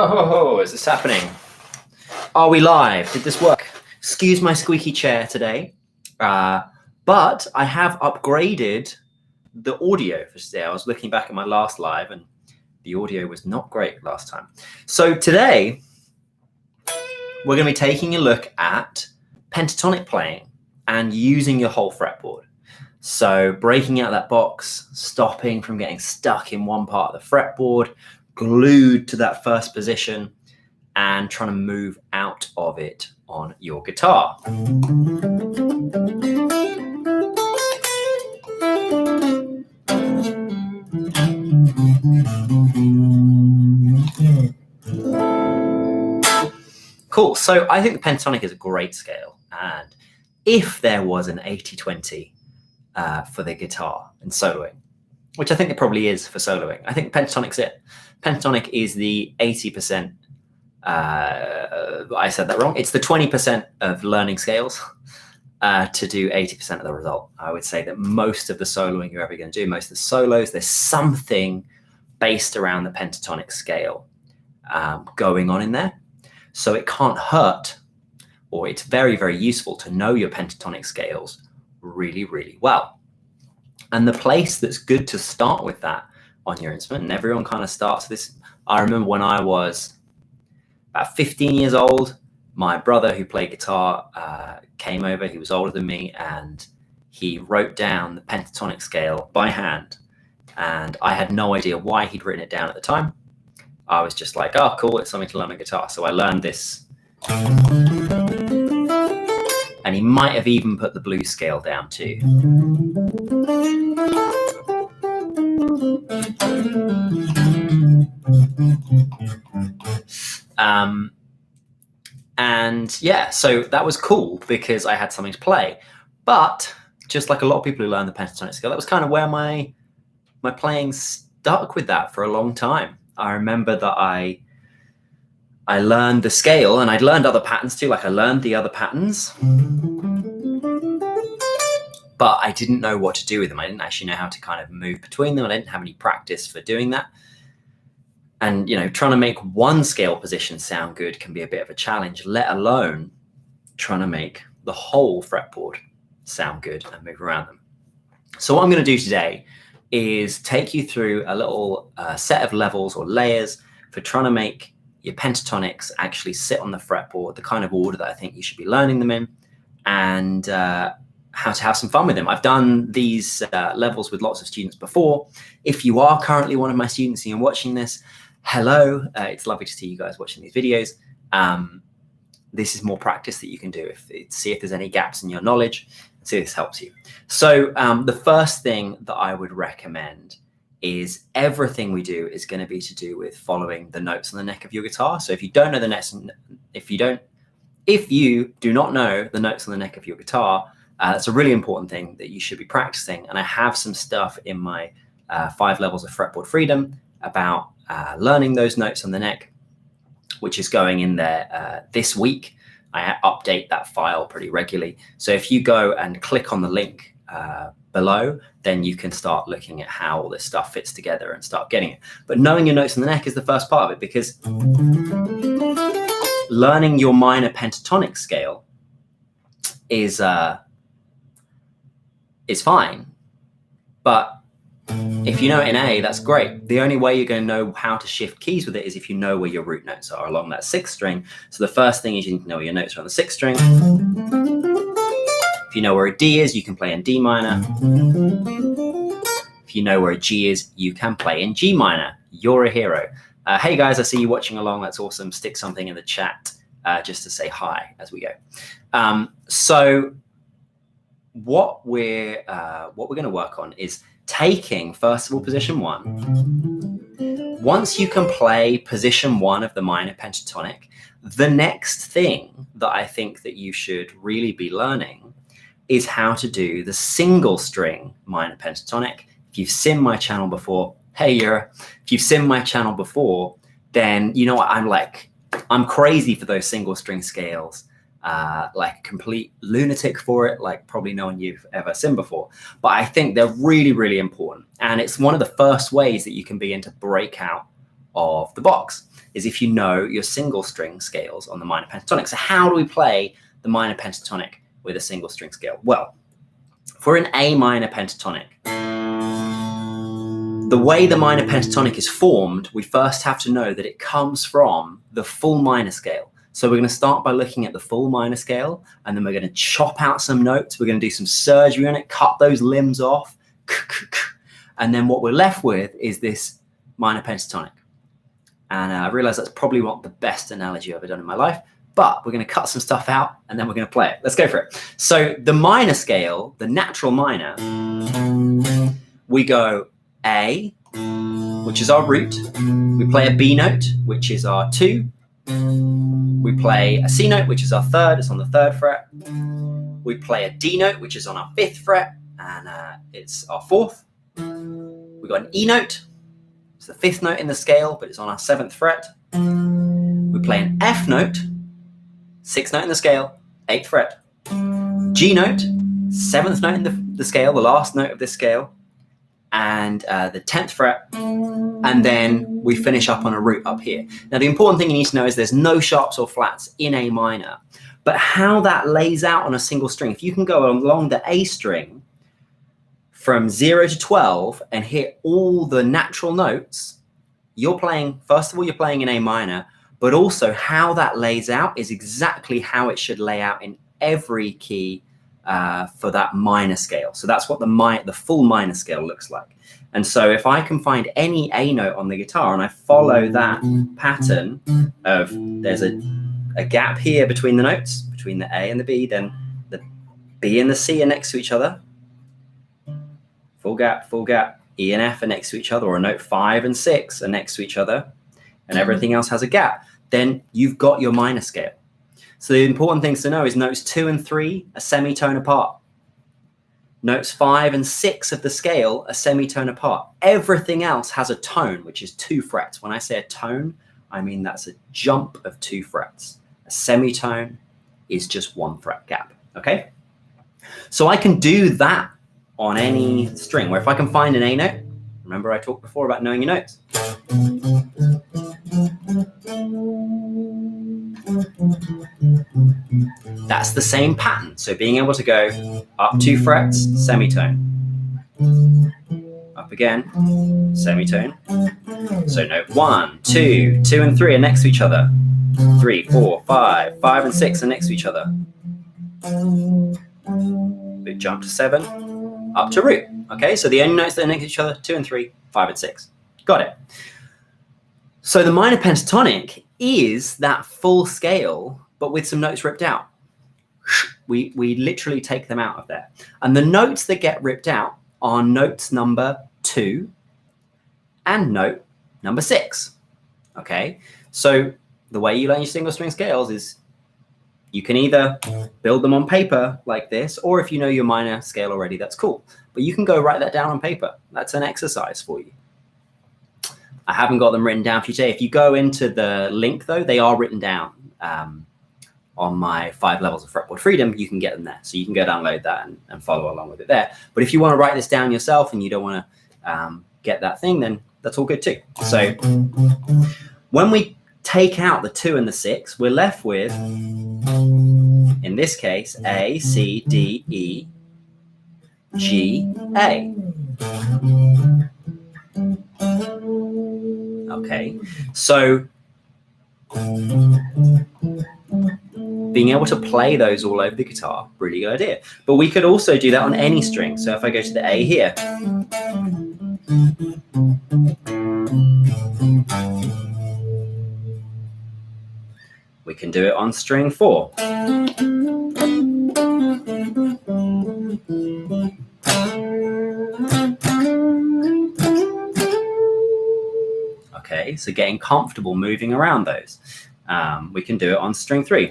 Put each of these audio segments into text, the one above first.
Oh, is this happening? Are we live? Did this work? Excuse my squeaky chair today, but I have upgraded the audio for today. I was looking back at my last live and the audio was not great last time. So today, we're going to be taking a look at pentatonic playing and using your whole fretboard. So breaking out that box, stopping from getting stuck in one part of the fretboard, glued to that first position, and trying to move out of it on your guitar. Cool. So I think the pentatonic is a great scale. And if there was an 80-20 for the guitar and soloing, which I think it probably is for soloing, I think pentatonic's it. Pentatonic is the 80%. I said that wrong. It's the 20% of learning scales to do 80% of the result. I would say that most of the soloing you're ever going to do, most of the solos, there's something based around the pentatonic scale going on in there. So it can't hurt, or it's very, very useful to know your pentatonic scales really, really well. And the place that's good to start with that on your instrument, and everyone kind of starts this. I remember when I was about 15 years old, my brother who played guitar came over. He was older than me, and he wrote down the pentatonic scale by hand. And I had no idea why he'd written it down at the time. I was just like, oh, cool, it's something to learn on guitar. So I learned this. And he might have even put the blues scale down too. And yeah, so that was cool because I had something to play. But just like a lot of people who learn the pentatonic scale, that was kind of where my playing stuck with that for a long time. I remember that I learned the scale, and I'd learned other patterns too. Like I learned the other patterns, but I didn't know what to do with them. I didn't actually know how to kind of move between them. I didn't have any practice for doing that. And, you know, trying to make one scale position sound good can be a bit of a challenge, let alone trying to make the whole fretboard sound good and move around them. So what I'm going to do today is take you through a little set of levels or layers for trying to make your pentatonics actually sit on the fretboard, the kind of order that I think you should be learning them in, and how to have some fun with them. I've done these levels with lots of students before. If you are currently one of my students and you're watching this, hello. It's lovely to see you guys watching these videos. This is more practice that you can do, see if there's any gaps in your knowledge, and see if this helps you. So the first thing that I would recommend is everything we do is going to be to do with following the notes on the neck of your guitar. So if you don't know the notes, if you do not know the notes on the neck of your guitar, that's a really important thing that you should be practicing. And I have some stuff in my 5 levels of fretboard freedom about learning those notes on the neck, which is going in there this week. I update that file pretty regularly. So if you go and click on the link below, then you can start looking at how all this stuff fits together and start getting it. But knowing your notes on the neck is the first part of it, because learning your minor pentatonic scale is fine. But if you know it in A, that's great. The only way you're going to know how to shift keys with it is if you know where your root notes are along that 6th string. So the first thing is you need to know where your notes are on the 6th string. If you know where a D is, you can play in D minor. If you know where a G is, you can play in G minor. You're a hero. Hey guys, I see you watching along. That's awesome. Stick something in the chat just to say hi as we go. So what we're going to work on is taking, first of all, position 1. Once you can play position 1 of the minor pentatonic, the next thing that I think that you should really be learning is how to do the single string minor pentatonic. If you've seen my channel before, hey Yura, if you've seen my channel before, then you know what I'm crazy for those single string scales. Like a complete lunatic for it, like probably no one you've ever seen before. But I think they're really, really important. And it's one of the first ways that you can begin to break out of the box is if you know your single string scales on the minor pentatonic. So how do we play the minor pentatonic with a single string scale? Well, for an A minor pentatonic, the way the minor pentatonic is formed, we first have to know that it comes from the full minor scale. So we're going to start by looking at the full minor scale, and then we're going to chop out some notes. We're going to do some surgery on it, cut those limbs off. And then what we're left with is this minor pentatonic. And I realize that's probably not the best analogy I've ever done in my life, but we're going to cut some stuff out and then we're going to play it. Let's go for it. So the minor scale, the natural minor, we go A, which is our root. We play a B note, which is our 2. We play a C note, which is our 3rd. It's on the 3rd fret. We play a D note, which is on our 5th fret, and it's our 4th. We got an E note. It's the 5th note in the scale, but it's on our 7th fret. We play an F note, 6th note in the scale, 8th fret. G note, 7th note in the scale, the last note of this scale, and the 10th fret. And then we finish up on a root up here. Now, the important thing you need to know is there's no sharps or flats in A minor, but how that lays out on a single string, if you can go along the A string from 0 to 12 and hit all the natural notes, you're playing, first of all, you're playing in A minor, but also how that lays out is exactly how it should lay out in every key for that minor scale. So that's what the full minor scale looks like. And so if I can find any A note on the guitar and I follow that pattern of there's a gap here between the notes, between the A and the B, then the B and the C are next to each other. Full gap, E and F are next to each other, or note 5 and 6 are next to each other, and everything else has a gap. Then you've got your minor scale. So the important things to know is notes 2 and 3 are semitone apart. Notes 5 and 6 of the scale are semitone apart. Everything else has a tone, which is 2 frets. When I say a tone, I mean that's a jump of 2 frets. A semitone is just 1 fret gap, okay? So I can do that on any string, where if I can find an A note, remember I talked before about knowing your notes. That's the same pattern. So being able to go up 2 frets, semitone. Up again, semitone. So note 1, 2, 2 and 3 are next to each other. 3, 4, 5, 5 and 6 are next to each other. Big jump to 7, up to root. Okay, so the only notes that are next to each other, 2 and 3, 5 and 6. Got it. So the minor pentatonic is that full scale, but with some notes ripped out. We literally take them out of there. And the notes that get ripped out are notes number 2 and note number 6. Okay, so the way you learn your single string scales is you can either build them on paper like this, or if you know your minor scale already, that's cool. But you can go write that down on paper. That's an exercise for you. I haven't got them written down for you today. If you go into the link, though, they are written down on my 5 levels of fretboard freedom. You can get them there. So you can go download that and follow along with it there. But if you want to write this down yourself and you don't want to get that thing, then that's all good too. So when we take out the 2 and the 6, we're left with, in this case, A, C, D, E, G, A. Okay, so being able to play those all over the guitar, really good idea. But we could also do that on any string. So if I go to the A here, we can do it on string 4. Okay, so getting comfortable moving around those. We can do it on string 3.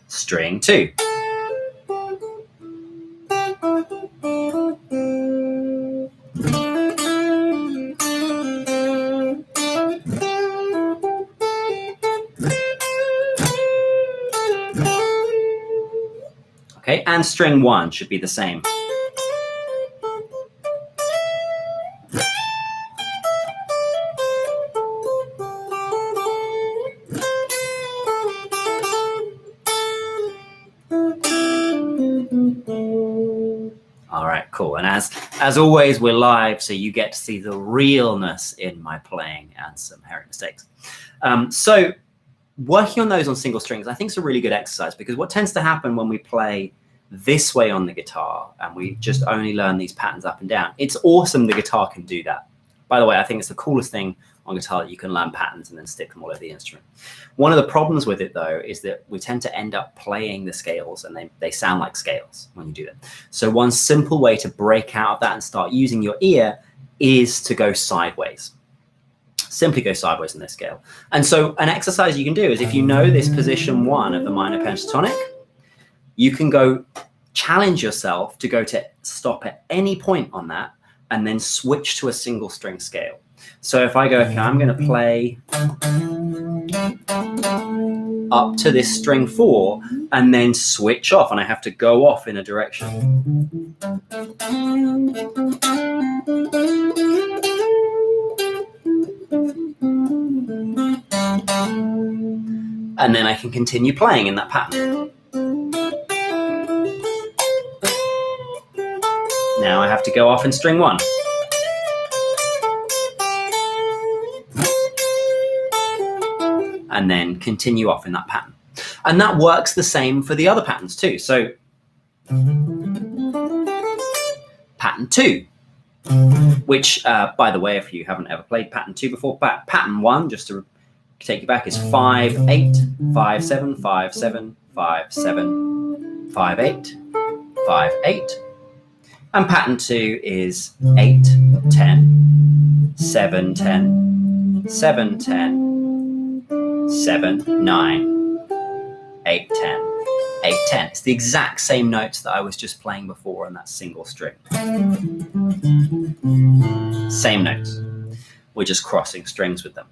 String 2. Okay, and string 1 should be the same. All right, cool. And as always, we're live, so you get to see the realness in my playing and some herring mistakes. So working on those on single strings, I think is a really good exercise, because what tends to happen when we play this way on the guitar and we just only learn these patterns up and down, it's awesome the guitar can do that. By the way, I think it's the coolest thing on guitar that you can learn patterns and then stick them all over the instrument. One of the problems with it, though, is that we tend to end up playing the scales and they sound like scales when you do them. So one simple way to break out of that and start using your ear is to go sideways. Simply go sideways in this scale. And so an exercise you can do is, if you know this position 1 of the minor pentatonic, you can go challenge yourself to go to stop at any point on that and then switch to a single string scale. So if I go, okay, I'm going to play up to this string 4 and then switch off, and I have to go off in a direction. And then I can continue playing in that pattern. Now I have to go off in string 1. And then continue off in that pattern. And that works the same for the other patterns too. So pattern 2, which, by the way, if you haven't ever played pattern 2 before, pattern 1, just to take you back, is 5, 8, 5, 7, 5, 7, 5, 7, 5, 8, 5, 8. And pattern 2 is 8, 10, 7, 10, 7, 10, 7, 9, 8, 10, 8, 10. It's the exact same notes that I was just playing before on that single string. Same notes. We're just crossing strings with them.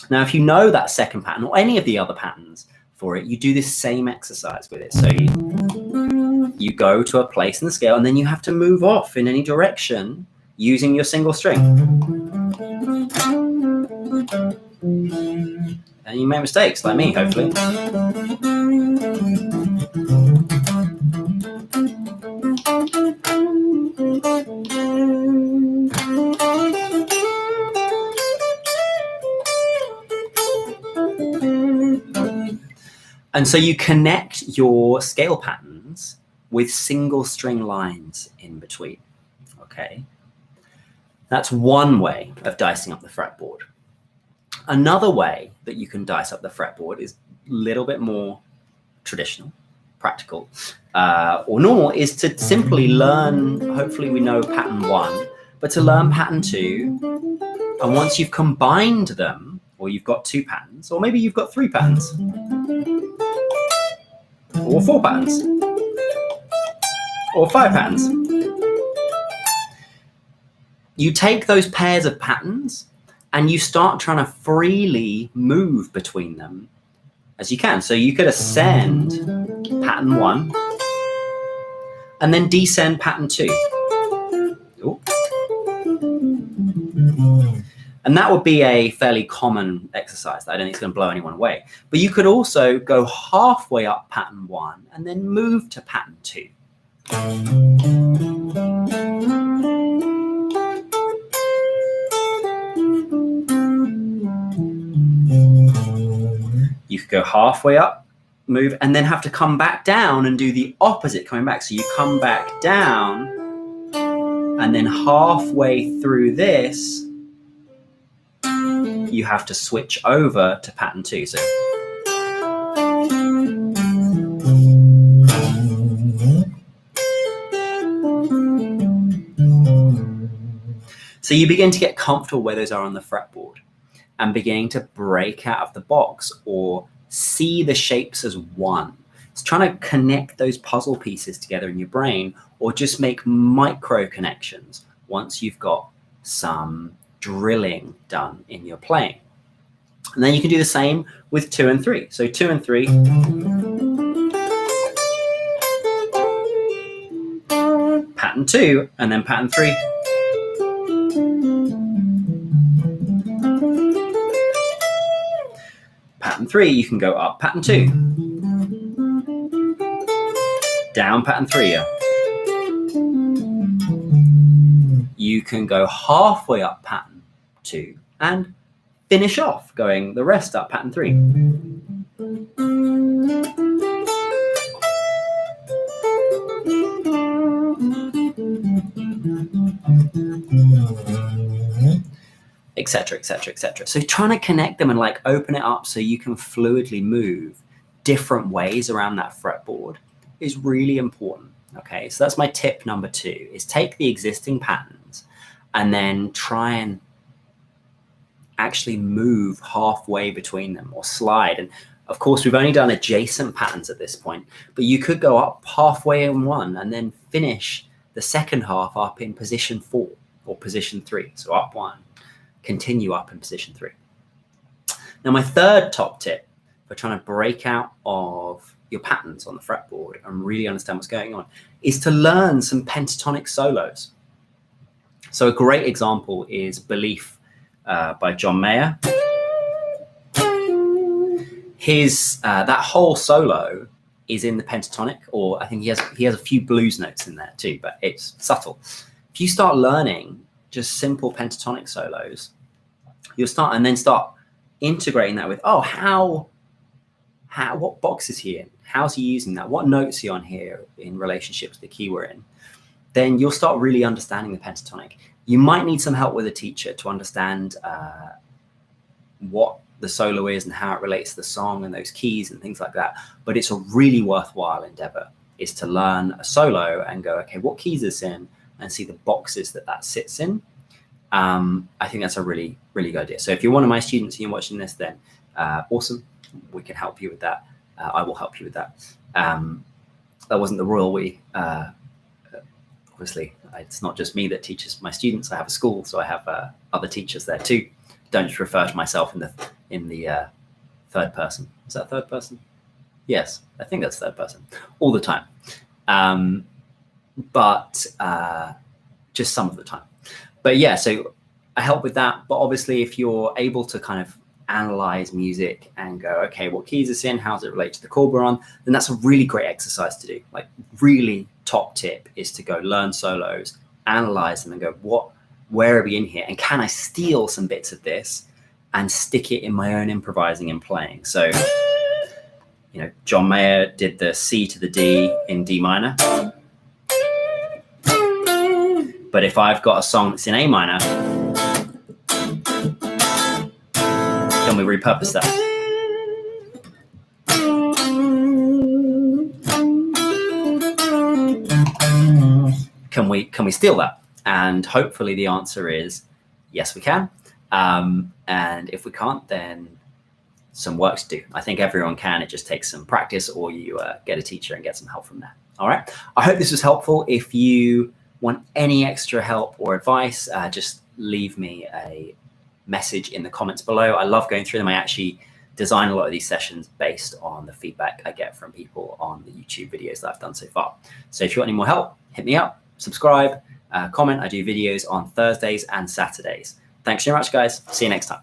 Now, if you know that second pattern or any of the other patterns for it, you do this same exercise with it. So you go to a place in the scale and then you have to move off in any direction using your single string. And you make mistakes like me, hopefully. And so you connect your scale patterns with single string lines in between. Okay, that's one way of dicing up the fretboard. Another way that you can dice up the fretboard is a little bit more traditional, practical, or normal, is to simply learn, hopefully we know pattern 1, but to learn pattern 2, and once you've combined them, or you've got 2 patterns, or maybe you've got 3 patterns, or 4 patterns, or 5 patterns. You take those pairs of patterns and you start trying to freely move between them as you can. So you could ascend pattern 1 and then descend pattern 2. Ooh. And that would be a fairly common exercise that I don't think is going to blow anyone away. But you could also go halfway up pattern 1 and then move to pattern 2. You could go halfway up, move, and then have to come back down and do the opposite coming back. So you come back down, and then halfway through this, you have to switch over to pattern 2. So you begin to get comfortable where those are on the fretboard and beginning to break out of the box or see the shapes as one. It's trying to connect those puzzle pieces together in your brain, or just make micro connections once you've got some drilling done in your playing. And then you can do the same with 2 and 3. So 2 and 3. pattern 2, and then pattern 3. Pattern 3, you can go up pattern 2, down pattern 3. You can go halfway up pattern 2 and finish off going the rest up pattern 3. Etc, etc, etc. So trying to connect them and like open it up so you can fluidly move different ways around that fretboard is really important. Okay, so that's my tip number 2, is take the existing patterns and then try and actually move halfway between them or slide. And of course, we've only done adjacent patterns at this point, but you could go up halfway in one and then finish the second half up in position 4 or position 3. So up 1, continue up in position 3. Now, my third top tip for trying to break out of your patterns on the fretboard and really understand what's going on is to learn some pentatonic solos. So a great example is Belief by John Mayer. His that whole solo is in the pentatonic, or I think he has a few blues notes in there too, but it's subtle. If you start learning just simple pentatonic solos, you'll start integrating that with, what box is he in? How's he using that? What notes is he on here in relationship to the key we're in? Then you'll start really understanding the pentatonic. You might need some help with a teacher to understand what the solo is and how it relates to the song and those keys and things like that. But it's a really worthwhile endeavor, is to learn a solo and go, okay, what keys is in, and see the boxes that sits in. I think that's a really, really good idea. So if you're one of my students and you're watching this, then awesome. We can help you with that. I will help you with that. That wasn't the royal we. Obviously, it's not just me that teaches my students. I have a school, so I have other teachers there too. Don't just refer to myself in the third person. Is that third person? Yes, I think that's third person all the time. But just some of the time. But yeah, so I help with that. But obviously, if you're able to kind of analyze music and go, okay, what keys is in, how does it relate to the chord we're on, then that's a really great exercise to do. Like, really top tip is to go learn solos, analyze them and go, where are we in here? And can I steal some bits of this and stick it in my own improvising and playing? So, John Mayer did the C to the D in D minor. But if I've got a song that's in A minor, can we repurpose that? Can we steal that? And hopefully the answer is yes, we can. And if we can't, then some work to do. I think everyone can. It just takes some practice, or you get a teacher and get some help from there. All right. I hope this was helpful. If you want any extra help or advice, just leave me a message in the comments below. I love going through them. I actually design a lot of these sessions based on the feedback I get from people on the YouTube videos that I've done so far. So if you want any more help, hit me up, subscribe, comment. I do videos on Thursdays and Saturdays. Thanks very much, guys. See you next time.